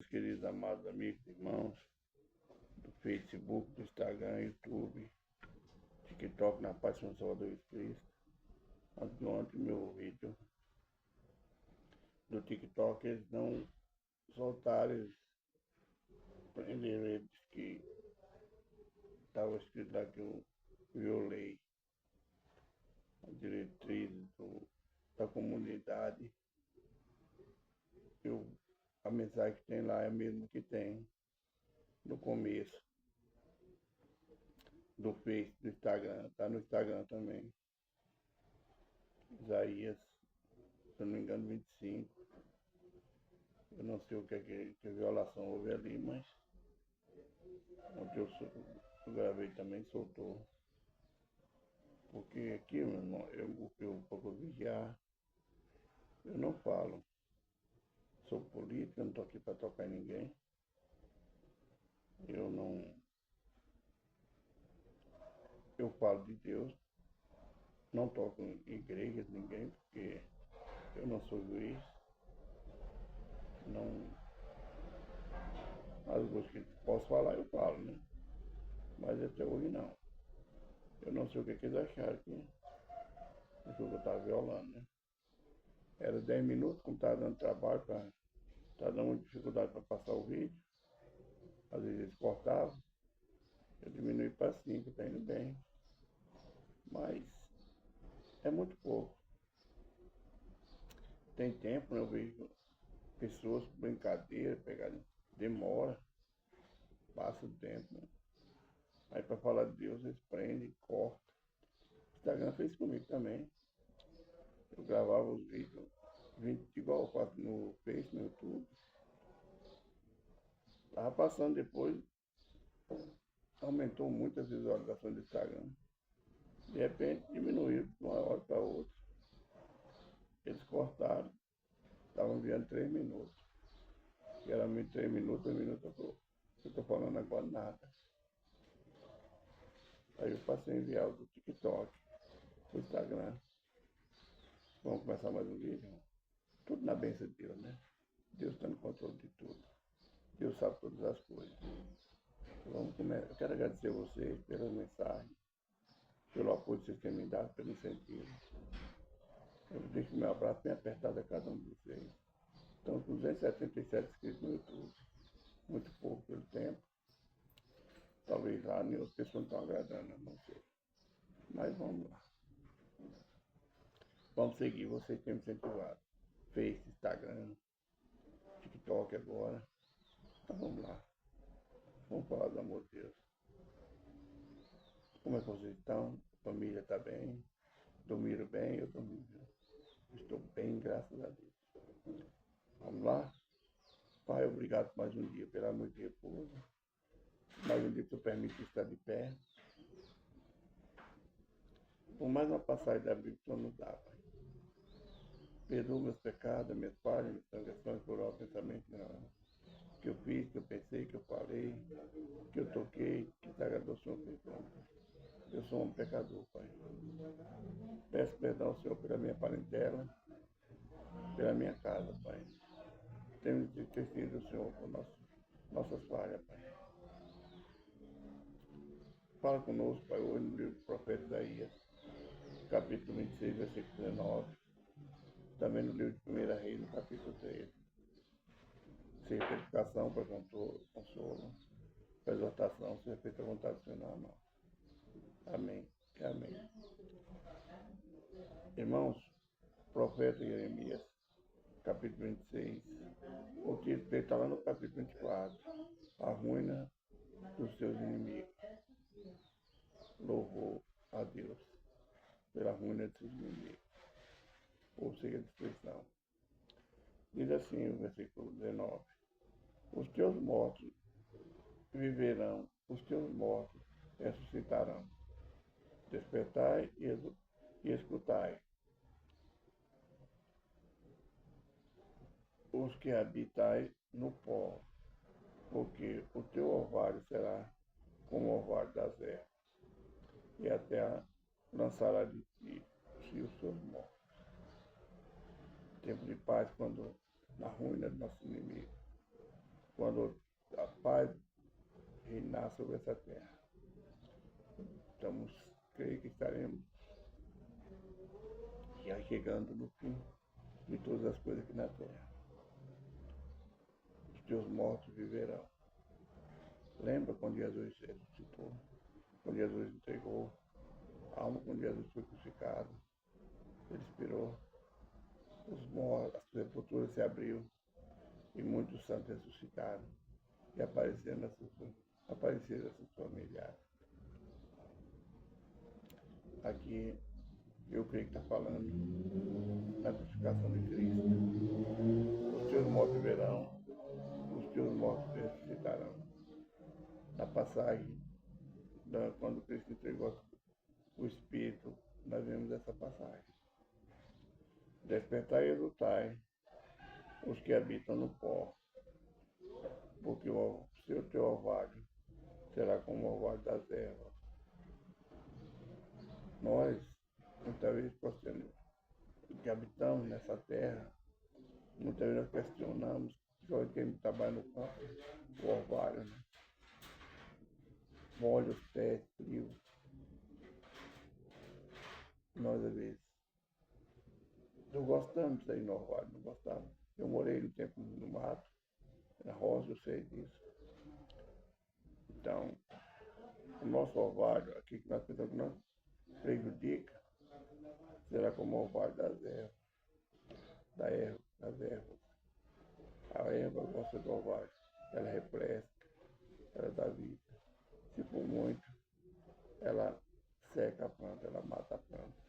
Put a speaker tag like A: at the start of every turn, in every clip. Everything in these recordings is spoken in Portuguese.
A: meus queridos amados amigos e irmãos do Facebook, do Instagram, YouTube, TikTok, na paz do Salvador Jesus Cristo. Ontem meu vídeo do TikTok, eles não soltaram, eles prenderam eles que estava escrito lá que eu violei a diretriz da comunidade. A mensagem que tem lá é a mesma que tem no começo do Face, do Instagram, tá no Instagram também. Isaías, se eu não me engano, 25. Eu não sei o que é que violação houve ali, mas ontem eu gravei também, soltou. Porque aqui, meu irmão, eu pouco vigiar, eu não falo. Sou político, eu não tô aqui para tocar em ninguém. Eu falo de Deus, não toco em igrejas, ninguém, porque eu não sou juiz. Não, as coisas que posso falar, eu falo, né? Mas até hoje não. Eu não sei o que eles acharam que eu estava violando, né? Era 10 minutos, como estava dando trabalho, estava dando dificuldade para passar o vídeo. Às vezes eles cortavam, eu diminui para 5, está indo bem. Mas é muito pouco. Tem tempo, né? Eu vejo pessoas com brincadeira, demora, passa o tempo, né? Aí para falar de Deus, eles prendem, cortam. O Instagram fez comigo também. Eu gravava os vídeos igual eu faço no Face, no YouTube. Tava passando depois, aumentou muito as visualizações do Instagram. De repente diminuiu de uma hora para outra. Eles cortaram, estavam enviando 3 minutos. Geralmente 3 minutos eu estou falando agora nada. Aí eu passei a enviar o do TikTok, o Instagram. Vamos começar mais um vídeo? Tudo na bênção de Deus, né? Deus está no controle de tudo. Deus sabe todas as coisas. Vamos começar. Eu quero agradecer a vocês pelas mensagens, pelo apoio que vocês têm me dado, pelo incentivo. Eu deixo meu abraço bem apertado a cada um de vocês. Estamos com 277 inscritos no YouTube. Muito pouco pelo tempo. Talvez lá as pessoas não estão agradando, não sei. Mas vamos lá. Vamos seguir, vocês têm me incentivado. Face, Instagram, TikTok agora. Então vamos lá. Vamos falar do amor de Deus. Como é que vocês estão? A família está bem? Dormiram bem? Eu dormi. Estou bem, graças a Deus. Vamos lá? Pai, obrigado por mais um dia, pela noite de repouso. Mais um dia que tu permite estar de pé. Por mais uma passagem da Bíblia que tu nos dá, Pai. Perdoa meus pecados, minhas falhas, minhas transgressões, por all pensamento que eu fiz, que eu pensei, que eu falei, que eu toquei, que te agradou, Senhor, perdoa. Eu sou um pecador, Pai. Peço perdão ao Senhor pela minha parentela, pela minha casa, Pai. Temos de ter sido o Senhor por nossas falhas, Pai. Fala conosco, Pai, hoje no livro do profeta Isaías, capítulo 26, versículo 19. Também no livro de 1 Reis, no capítulo 13. Seja para educação, para consolo, para exortação, seja feita a vontade do Senhor na mão. Amém. Amém. Irmãos, profeta Jeremias, capítulo 26. O título dele está lá no capítulo 24. A ruína dos seus inimigos. Louvor a Deus pela ruína dos seus inimigos. Ou seja, a destruição. Diz assim o versículo 19. Os teus mortos viverão, os teus mortos ressuscitarão. Despertai e escutai. Os que habitais no pó, porque o teu orvalho será como o orvalho das ervas, e a terra lançará de ti os seus mortos. Tempo de paz quando na ruína do nosso inimigo. quando a paz reinar sobre essa terra. Creio que estaremos já chegando no fim de todas as coisas aqui na terra. Os teus mortos viverão. Lembra quando Jesus ressuscitou? Quando Jesus entregou a alma, quando Jesus foi crucificado, ele expirou, os mortos, as sepulturas se abriu e muitos santos ressuscitaram e apareceram essas familiares. Aqui eu creio que está falando da crucificação de Cristo. Os teus mortos viverão, os teus mortos ressuscitarão. Na passagem, quando Cristo entregou o Espírito, nós vemos essa passagem. Despertai e exultai os que habitam no pó, porque o teu orvalho será como o orvalho das ervas. Nós, muitas vezes, que habitamos nessa terra, muitas vezes nós questionamos, só quem trabalha no campo, o orvalho, né? Molha os pés, frio. Nós, às vezes, não gostamos de sair no orvalho, não gostamos. Eu morei um tempo no mato, na roça, eu sei disso. Então, o nosso orvalho, aqui que nós pensamos que não prejudica, será como o orvalho das ervas. A erva gosta do orvalho, ela refresca, ela dá vida. Se for muito, ela seca a planta, ela mata a planta.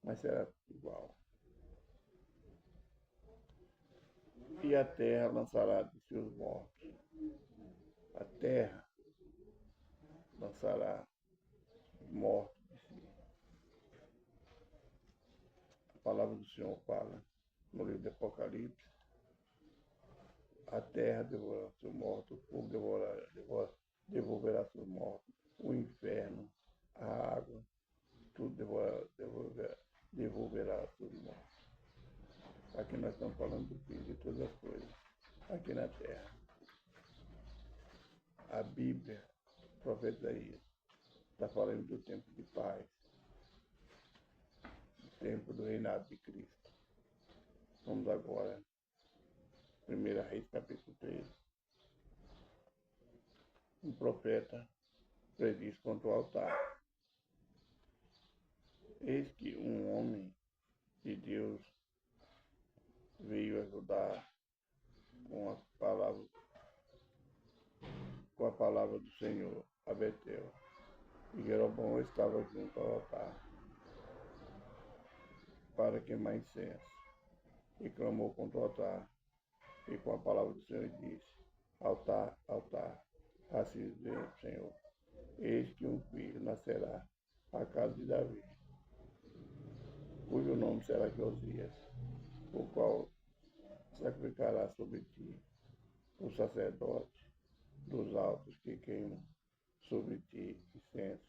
A: Mas será igual. E a terra lançará de seus mortos. A terra lançará mortos de si. A palavra do Senhor fala no livro de Apocalipse. A terra devorará seus mortos, o fogo devolverá seus mortos, o inferno, a água, tudo devolverá seus mortos. Aqui nós estamos falando do fim de todas as coisas, aqui na terra. A Bíblia, o profeta Isaías, está falando do tempo de paz, do tempo do reinado de Cristo. Vamos agora, 1 Reis, capítulo 3. Um profeta prediz contra o altar. Eis que um homem de Deus veio ajudar com a palavra do Senhor a Betel. E Jeroboão estava junto ao altar para queimar incenso. E clamou contra o altar. E com a palavra do Senhor disse: Altar, altar, assim diz o Senhor. Eis que um filho nascerá à casa de Davi, cujo nome será Josias, o qual sacrificará sobre ti o sacerdote dos altos que queimam sobre ti incenso,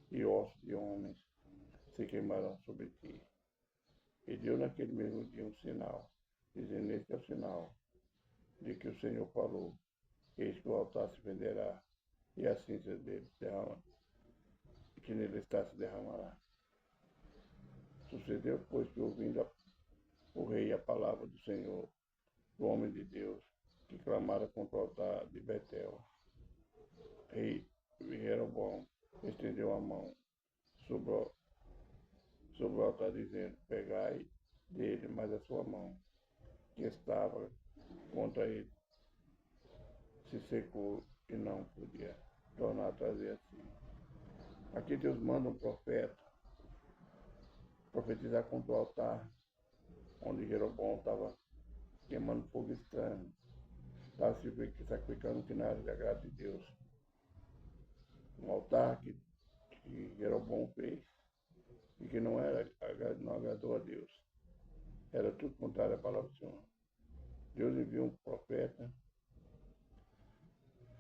A: e ossos de homens se queimarão sobre ti. E deu naquele mesmo dia um sinal, dizendo: Este é o sinal de que o Senhor falou: Eis que o altar se venderá, e a cinza dele que nele está se derramará. Sucedeu, pois, que ouvindo o rei a palavra do Senhor, o homem de Deus, que clamara contra o altar de Betel, rei Jeroboão estendeu a mão sobre o altar, dizendo: Pegai dele, mas a sua mão, que estava contra ele, se secou e não podia tornar a trazer assim. Aqui Deus manda um profeta profetizar contra o altar, onde Jeroboão estava queimando fogo estranho, estava se sacrificando que não era da graça de Deus. Um altar que Jeroboão fez e que não agradou a Deus. Era tudo contrário à palavra do Senhor. Deus enviou um profeta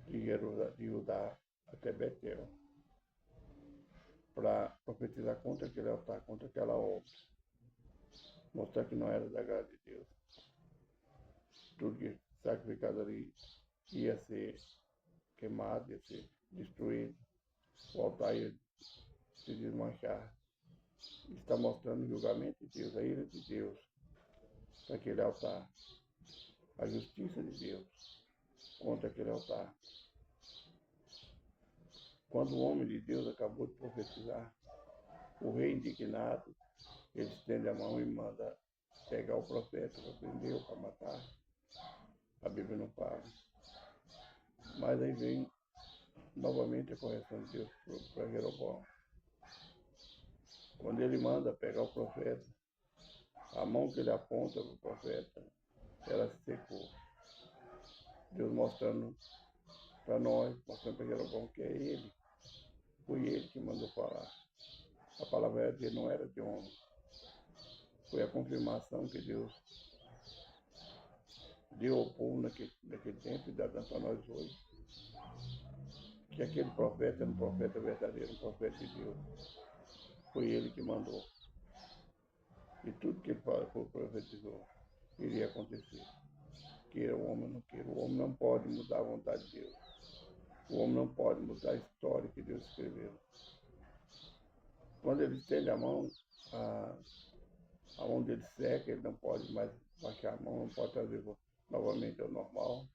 A: de Judá até Betel para profetizar contra aquele altar, contra aquela obra, mostrar que não era da graça de Deus. Tudo que sacrificado ali ia ser queimado, ia ser destruído, o altar ia se desmanchar. Está mostrando o julgamento de Deus, a ira de Deus para aquele altar, a justiça de Deus contra aquele altar. Quando o homem de Deus acabou de profetizar, o rei indignado, ele estende a mão e manda pegar o profeta para prender ou para matar. A Bíblia não fala. Mas aí vem novamente a correção de Deus para Jeroboão. Quando ele manda pegar o profeta, a mão que ele aponta para o profeta, ela se secou. Deus mostrando para nós, mostrando para Jeroboão que é ele. Foi ele que mandou falar. A palavra dele não era de homem. Foi a confirmação que Deus deu ao povo naquele tempo e dá para nós hoje. Que aquele profeta era um profeta verdadeiro, um profeta de Deus. Foi ele que mandou. E tudo que ele profetizou iria acontecer. Queira o homem ou não queira. O homem não pode mudar a vontade de Deus. O homem não pode mudar a história que Deus escreveu. Quando ele estende a mão dele seca, ele não pode mais baixar a mão, não pode trazer novamente ao normal.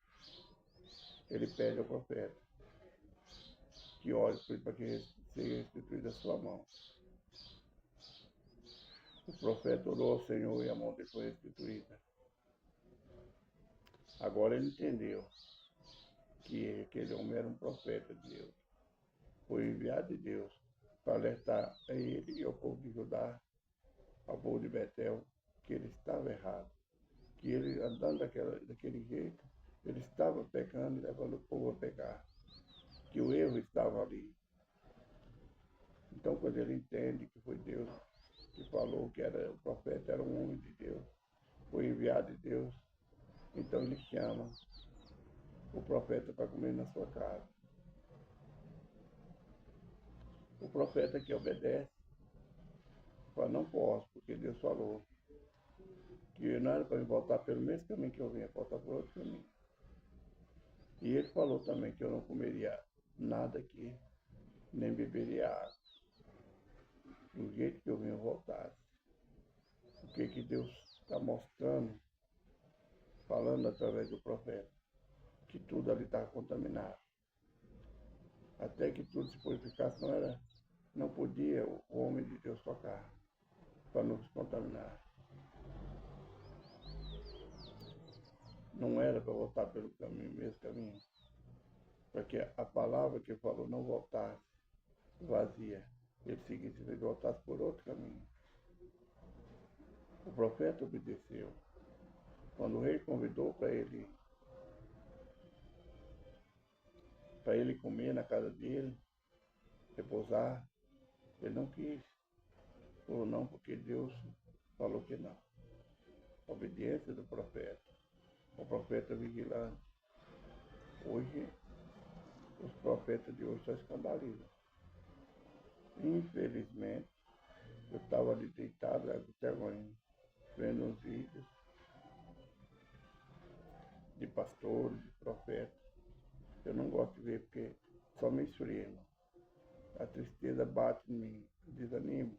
A: Ele pede ao profeta que ore para que seja restituída a sua mão. O profeta orou ao Senhor e a mão dele foi restituída. Agora ele entendeu que aquele homem era um profeta de Deus. Foi enviado de Deus para alertar a ele e ao povo de Judá, ao povo de Betel, que ele estava errado. Que ele, andando daquele jeito, ele estava pecando e levando o povo a pecar. Que o erro estava ali. Então, quando ele entende que foi Deus que falou que o profeta era um homem de Deus, foi enviado de Deus, então ele chama o profeta para comer na sua casa. O profeta que obedece, fala, não posso, porque Deus falou que não era para me voltar pelo mesmo caminho que eu vinha, voltar por outro caminho. E ele falou também que eu não comeria nada aqui, nem beberia água, do jeito que eu vinha voltar. O que Deus está mostrando, falando através do profeta, que tudo ali estava contaminado. Até que tudo se purificasse, não podia o homem de Deus tocar, para não se contaminar. Não era para voltar pelo caminho, mesmo caminho, para que a palavra que ele falou não voltasse vazia. Ele seguisse e voltasse por outro caminho. O profeta obedeceu. Quando o rei convidou para ele comer na casa dele, repousar, ele não quis. Ou não, porque Deus falou que não. A obediência do profeta. O profeta vigilante. Hoje, os profetas de hoje só escandalizam. Infelizmente, eu estava ali deitado, até agora, vendo uns vídeos de pastores, de profetas. Eu não gosto de ver porque só me esfria. A tristeza bate em mim, eu desanimo.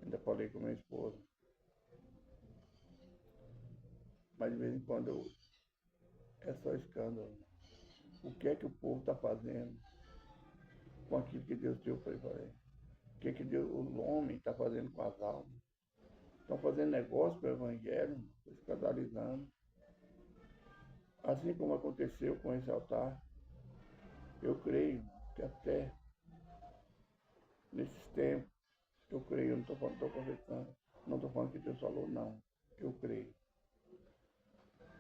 A: Ainda falei com minha esposa. Mas de vez em quando é só escândalo. O que é que o povo está fazendo com aquilo que Deus deu para ele fazer? O que é que o homem está fazendo com as almas? Estão fazendo negócio para o evangelho, escandalizando. Assim como aconteceu com esse altar, eu creio que até nesses tempos, eu creio, eu não estou confessando, não estou falando que Deus falou, não. Eu creio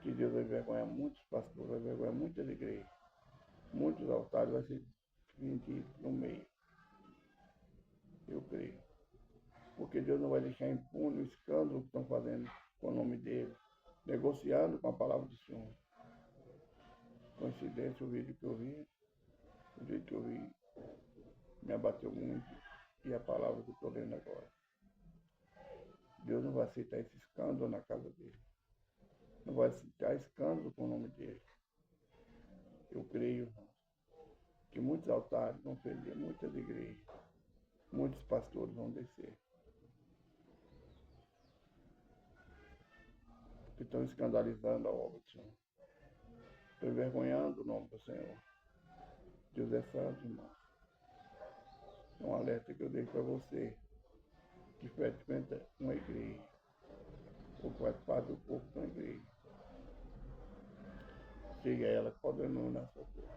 A: que Deus vai envergonhar muitos pastores, vai envergonhar muitas igrejas, muitos altares vai ser vendidos no meio. Eu creio. Porque Deus não vai deixar impune o escândalo que estão fazendo com o nome dele, negociando com a palavra do Senhor. Coincidência, o vídeo que eu vi me abateu muito, e a palavra que eu estou lendo agora. Deus não vai aceitar esse escândalo na casa dele. Não vai ficar escândalo com o nome dele. Eu creio que muitos altares vão perder, muitas igrejas, muitos pastores vão descer. Que estão escandalizando a obra do Senhor. Estão envergonhando o nome do Senhor. Deus é santo, irmão. É um alerta que eu dei para você, que frequenta uma igreja, ou faz parte do corpo de uma igreja. Siga ela cobrando na sua boca.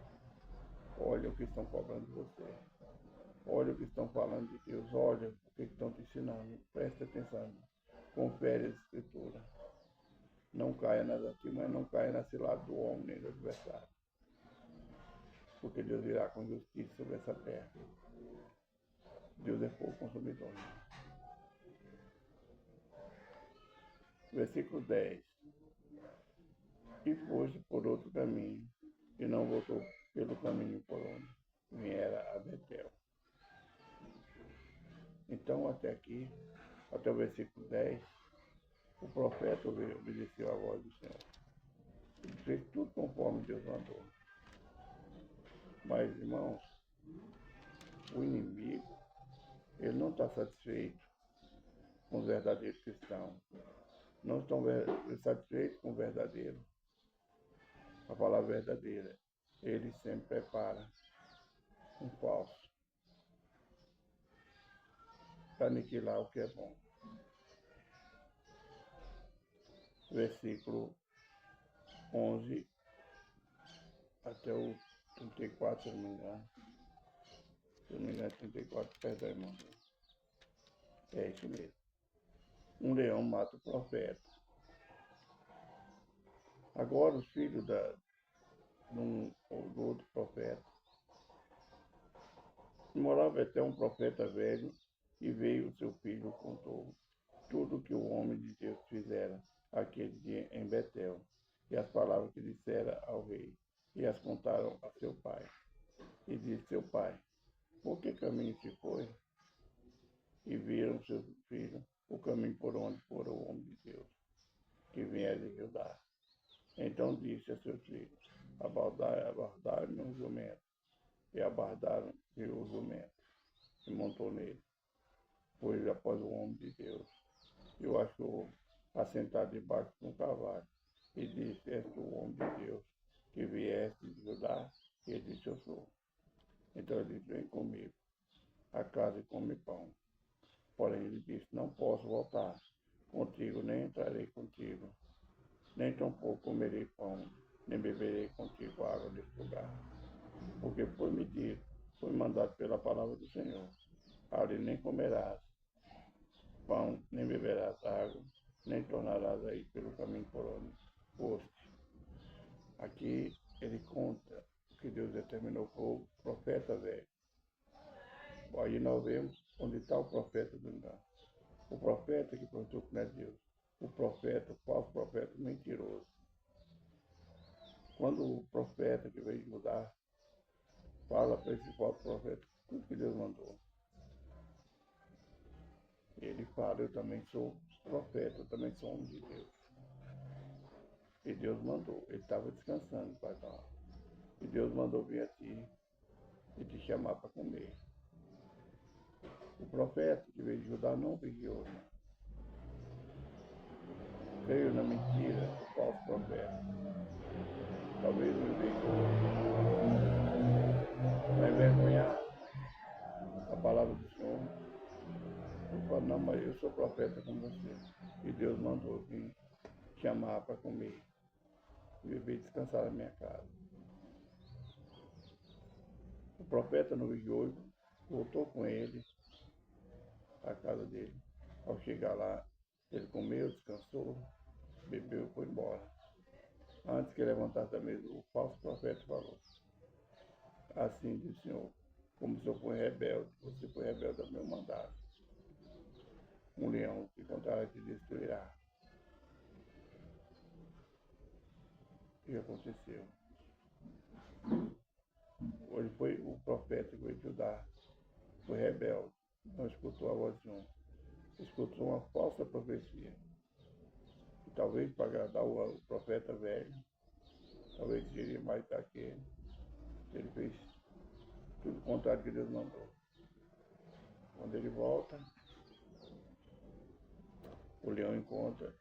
A: Olha o que estão cobrando de você. Olha o que estão falando de Deus. Olha o que estão te ensinando. Preste atenção. Confere as escrituras. Não caia nas artimanhas, não caia na cilada do homem nem do adversário. Porque Deus virá com justiça sobre essa terra. Deus é fogo consumidor. Versículo 10. E foste por outro caminho, e não voltou pelo caminho por onde viera a Betel. Então, até aqui, até o versículo 10, o profeta obedeceu à voz do Senhor. Ele fez tudo conforme Deus mandou. Mas, irmãos, o inimigo, ele não está satisfeito com os verdadeiros cristãos. Não estão satisfeitos com o verdadeiro. A palavra verdadeira, ele sempre prepara um falso para aniquilar o que é bom. Versículo 11 até o 34, se eu não me engano. Se eu não me engano, 34, perdão, irmão. É isso mesmo. Um leão mata o profeta. Agora os filhos do outro profeta. Morava até um profeta velho, e veio o seu filho e contou tudo que o homem de Deus fizera aquele dia em Betel, e as palavras que dissera ao rei, e as contaram a seu pai. E disse seu pai: por que caminho se foi? E viram seu filho o caminho por onde fora o homem de Deus, que vinha de Judá. Então disse a seus filhos: abardaram um jumento, e abardaram-lhe o jumento, e montou nele. Pois após o homem de Deus, e o achou assentado debaixo de um cavalo, e disse: és tu o homem de Deus, que vieste de Judá? E ele disse: eu sou. Então ele disse: vem comigo a casa e come pão. Porém ele disse: não posso voltar contigo, nem entrarei contigo, nem tampouco comerei pão, nem beberei contigo água deste lugar. Porque foi-me dito, foi mandado pela palavra do Senhor: ali nem comerás pão, nem beberás água, nem tornarás aí pelo caminho por onde foste. Aqui ele conta que Deus determinou para o profeta velho. Aí nós vemos onde está o profeta do engano. O profeta que plantou que não é Deus. O profeta, o falso profeta mentiroso. Quando o profeta que veio mudar fala para esse falso profeta tudo que Deus mandou, ele fala: eu também sou profeta, eu também sou homem de Deus. E Deus mandou, ele estava descansando para cá. E Deus mandou vir a ti e te chamar para comer. O profeta que veio de Judá não vigiou, né? Veio na mentira do falso profeta. Talvez não vigiou. Vai envergonhar a palavra do Senhor. Eu falo: não, mas eu sou profeta como você. E Deus mandou vir chamar para comer. E eu veio descansar na minha casa. O profeta no vigiou, voltou com ele à casa dele. Ao chegar lá, ele comeu, descansou, bebeu e foi embora. Antes que levantasse a mesa, o falso profeta falou: assim diz o Senhor, como o Senhor foi rebelde, você foi rebelde ao meu mandato. Um leão que encontrará te destruirá. O que aconteceu? Hoje foi o profeta que veio ajudar, foi rebelde, não escutou a voz de um, escutou uma falsa profecia. E talvez para agradar o profeta velho, talvez seria mais daquele. Ele fez tudo o contrário que Deus mandou. Quando ele volta, o leão encontra,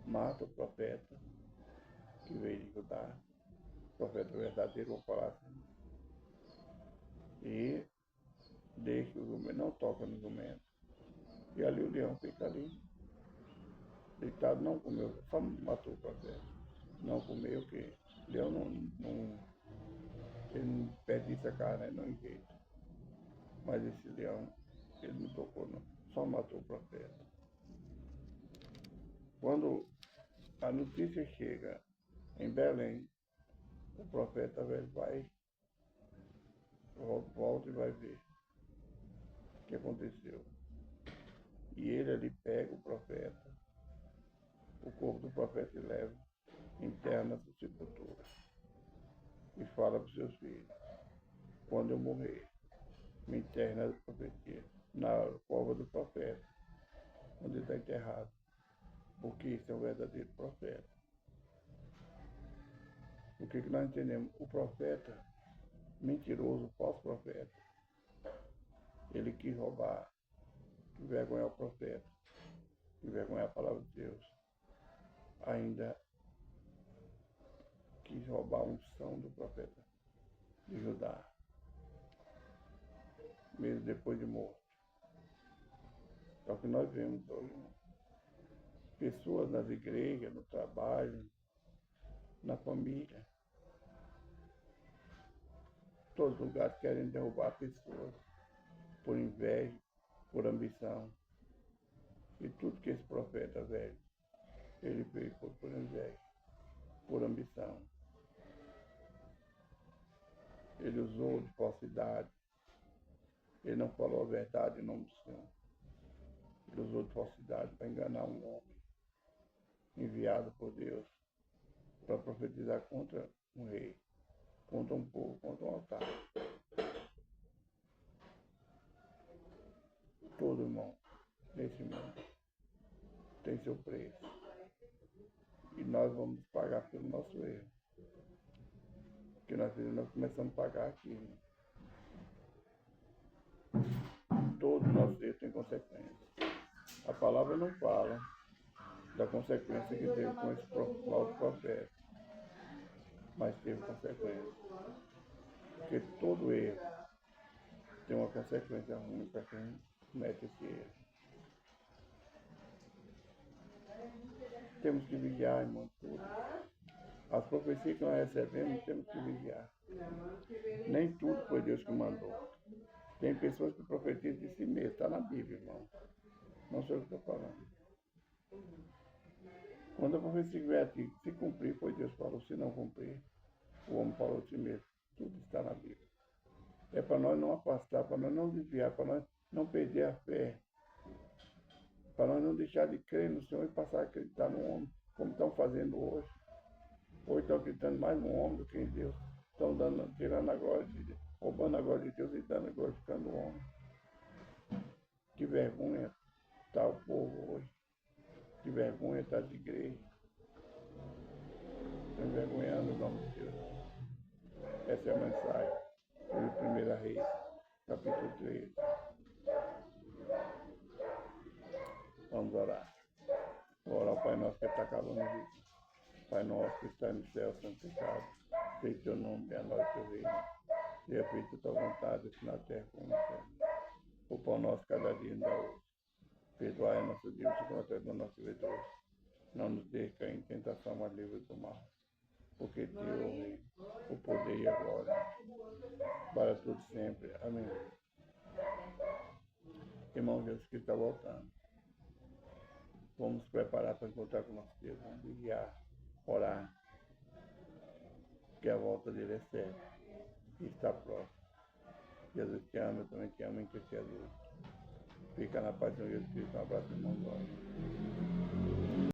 A: mata o profeta que veio de Judá, o profeta verdadeiro, vou falar assim, e deixa o jumento, não toca no jumento. E ali o leão fica ali, deitado, não comeu, só matou o profeta. Não comeu, que o leão ele não desperdiça a carne, não enjeita. Mas esse leão, ele não tocou, não, só matou o profeta. Quando a notícia chega em Belém, o profeta velho vai, volta e vai ver o que aconteceu. E ele ali pega o profeta, o corpo do profeta e leva, enterra na sua sepultura. E fala para os seus filhos, quando eu morrer, me enterre na profecia, na cova do profeta, onde ele está enterrado. Porque esse é o verdadeiro profeta. O que nós entendemos? O profeta, mentiroso, falso profeta, ele quis roubar, envergonhar o profeta, envergonhar a palavra de Deus. Ainda quis roubar a unção do profeta de Judá, mesmo depois de morto. É o que nós vemos hoje, né? Pessoas nas igrejas, no trabalho, na família, todos os lugares querem derrubar pessoas por inveja, por ambição. E tudo que esse profeta velho, ele fez por inveja, por ambição. Ele usou de falsidade. Ele não falou a verdade em nome do Senhor. Ele usou de falsidade para enganar um homem enviado por Deus para profetizar contra um rei, contra um povo, contra um altar. Todo irmão nesse mundo tem seu preço. E nós vamos pagar pelo nosso erro. Porque nós começamos a pagar aqui. Todo nosso erro tem consequência. A palavra não fala da consequência que teve com esse falso profeta, mas teve consequência. Porque todo erro tem uma consequência ruim para quem comete esse erro. Temos que vigiar, irmão, tudo. As profecias que nós recebemos, temos que vigiar. Nem tudo foi Deus que mandou. Tem pessoas que profetizam de si mesmo, está na Bíblia, irmão. Não sei o que estou falando. Quando a profecia vier aqui, se cumprir, foi Deus que falou. Se não cumprir, o homem falou de si mesmo. Tudo está na Bíblia. É para nós não afastar, para nós não desviar, para nós não perder a fé, para nós não deixar de crer no Senhor e passar a acreditar no homem, como estão fazendo hoje. Hoje estão acreditando mais no homem do que em Deus. Estão tirando a glória de Deus, roubando a glória de Deus e dando a glorificando o homem. Que vergonha está o povo hoje. Que vergonha está as igrejas. Estão envergonhando o nome de Deus. Essa é a mensagem de 1 Reis, capítulo 13. Vamos orar. Vou orar ao Pai Nosso que está acabando a vida. Pai Nosso que está no céu, santificado. Seja teu nome, venha a nós teu reino. Seja feita a tua vontade, assim na terra como no céu. O pão nosso cada dia nos dá hoje. Perdoai a nossa dívida, segundo a do nosso devedor. Não nos deixe cair em tentação, mas livre do mal. Porque teu é o reino, o poder e a glória, para todos sempre. Amém. Irmão, Jesus Cristo está voltando. Vamos nos preparar para encontrar com nosso Deus. Vamos vigiar, orar. Que a volta dele é certa e está próximo. Jesus te ama, eu também te amo em Cristo Jesus. Fica na paz do Jesus Cristo. Um abraço, irmão.